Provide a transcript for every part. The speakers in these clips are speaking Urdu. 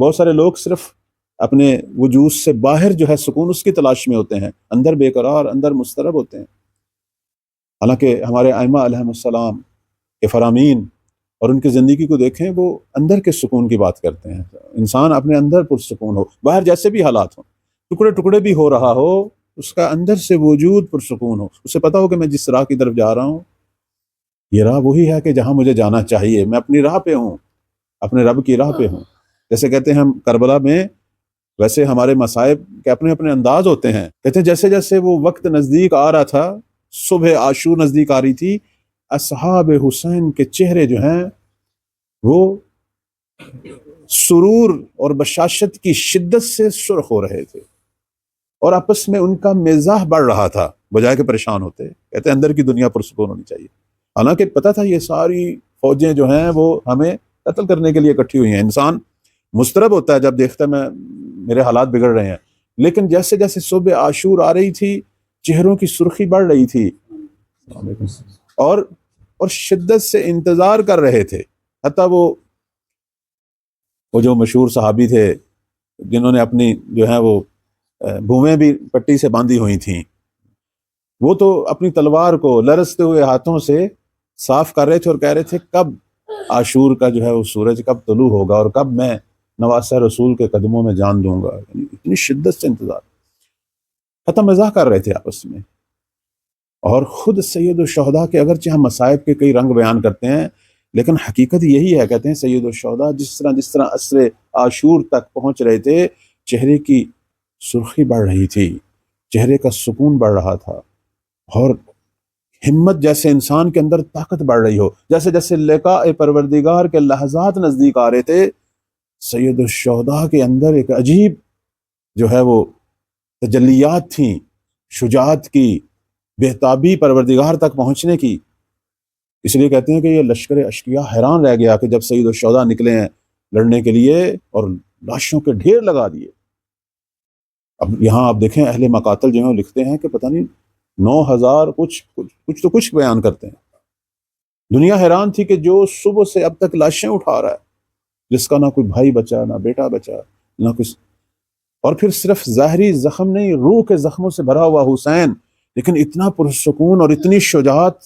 بہت سارے لوگ صرف اپنے وجود سے باہر جو ہے سکون اس کی تلاش میں ہوتے ہیں، اندر بے قرار، اندر مضطرب ہوتے ہیں۔ حالانکہ ہمارے ائمہ علیہم السلام کے فرامین اور ان کی زندگی کو دیکھیں، وہ اندر کے سکون کی بات کرتے ہیں۔ انسان اپنے اندر پرسکون ہو، باہر جیسے بھی حالات ہوں، ٹکڑے ٹکڑے بھی ہو رہا ہو، اس کا اندر سے وجود پرسکون ہو، اسے پتا ہو کہ میں جس راہ کی طرف جا رہا ہوں یہ راہ وہی ہے کہ جہاں مجھے جانا چاہیے، میں اپنی راہ پہ ہوں، اپنے رب کی راہ پہ ہوں۔ جیسے کہتے ہیں ہم کربلا میں، ویسے ہمارے مصائب کے اپنے اپنے انداز ہوتے ہیں۔ کہتے ہیں جیسے جیسے وہ وقت نزدیک آ رہا تھا، صبح عاشور نزدیک آ رہی تھی، اصحاب حسین کے چہرے جو ہیں وہ سرور اور بشاشت کی شدت سے سرخ ہو رہے تھے، اور آپس میں ان کا مزاح بڑھ رہا تھا بجائے کہ پریشان ہوتے۔ کہتے ہیں اندر کی دنیا پرسکون ہونی چاہیے، حالانکہ پتہ تھا یہ ساری فوجیں جو ہیں وہ ہمیں قتل کرنے کے لیے اکٹھی ہوئی ہیں۔ انسان مضطرب ہوتا ہے جب دیکھتا ہے میرے حالات بگڑ رہے ہیں، لیکن جیسے جیسے صبح عاشور آ رہی تھی چہروں کی سرخی بڑھ رہی تھی، اور شدت سے انتظار کر رہے تھے۔ حتیٰ وہ جو مشہور صحابی تھے جنہوں نے اپنی جو ہے وہ بھومیں بھی پٹی سے باندھی ہوئی تھیں، وہ تو اپنی تلوار کو لرزتے ہوئے ہاتھوں سے صاف کر رہے تھے اور کہہ رہے تھے کب عاشور کا جو ہے وہ سورج کب طلوع ہوگا اور کب میں نواسہ رسول کے قدموں میں جان دوں گا۔ یعنی اتنی شدت سے انتظار، حتیٰ مزاح کر رہے تھے آپس میں۔ اور خود سید الشہداء کے اگرچہ ہم مصائب کے کئی رنگ بیان کرتے ہیں، لیکن حقیقت یہی ہے۔ کہتے ہیں سید الشہداء جس طرح عصر عاشور تک پہنچ رہے تھے، چہرے کی سرخی بڑھ رہی تھی، چہرے کا سکون بڑھ رہا تھا، اور ہمت جیسے انسان کے اندر طاقت بڑھ رہی ہو۔ جیسے جیسے لقاء پروردگار کے لحظات نزدیک آ رہے تھے، سید الشہداء کے اندر ایک عجیب جو ہے وہ تجلیات تھیں، شجاعت کی، بہتابی پروردگار تک پہنچنے کی۔ اس لیے کہتے ہیں کہ یہ لشکر اشقیاء حیران رہ گیا کہ جب سید الشہداء نکلے ہیں لڑنے کے لیے اور لاشوں کے ڈھیر لگا دیے۔ اب یہاں آپ دیکھیں اہل مقاتل جو ہیں لکھتے ہیں کہ پتہ نہیں 9000 کچھ بیان کرتے ہیں۔ دنیا حیران تھی کہ جو صبح سے اب تک لاشیں اٹھا رہا ہے، جس کا نہ کوئی بھائی بچا، نہ بیٹا بچا، نہ کچھ، اور پھر صرف ظاہری زخم نہیں، روح کے زخموں سے بھرا ہوا حسین، لیکن اتنا پرسکون اور اتنی شجاعت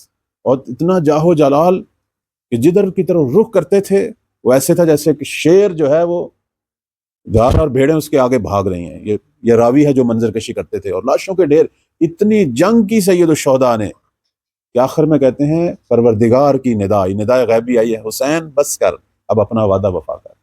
اور اتنا جاہ و جلال کہ جدھر کی طرف رخ کرتے تھے وہ ایسے تھا جیسے کہ شیر جو ہے وہ گار اور بھیڑیں اس کے آگے بھاگ رہی ہیں۔ یہ راوی ہے جو منظر کشی کرتے تھے، اور لاشوں کے ڈھیر، اتنی جنگ کی سید الشہداء نے کہ آخر میں کہتے ہیں پروردگار کی نداء غیبی آئی ہے، حسین بس کر، اب اپنا وعدہ وفا کر۔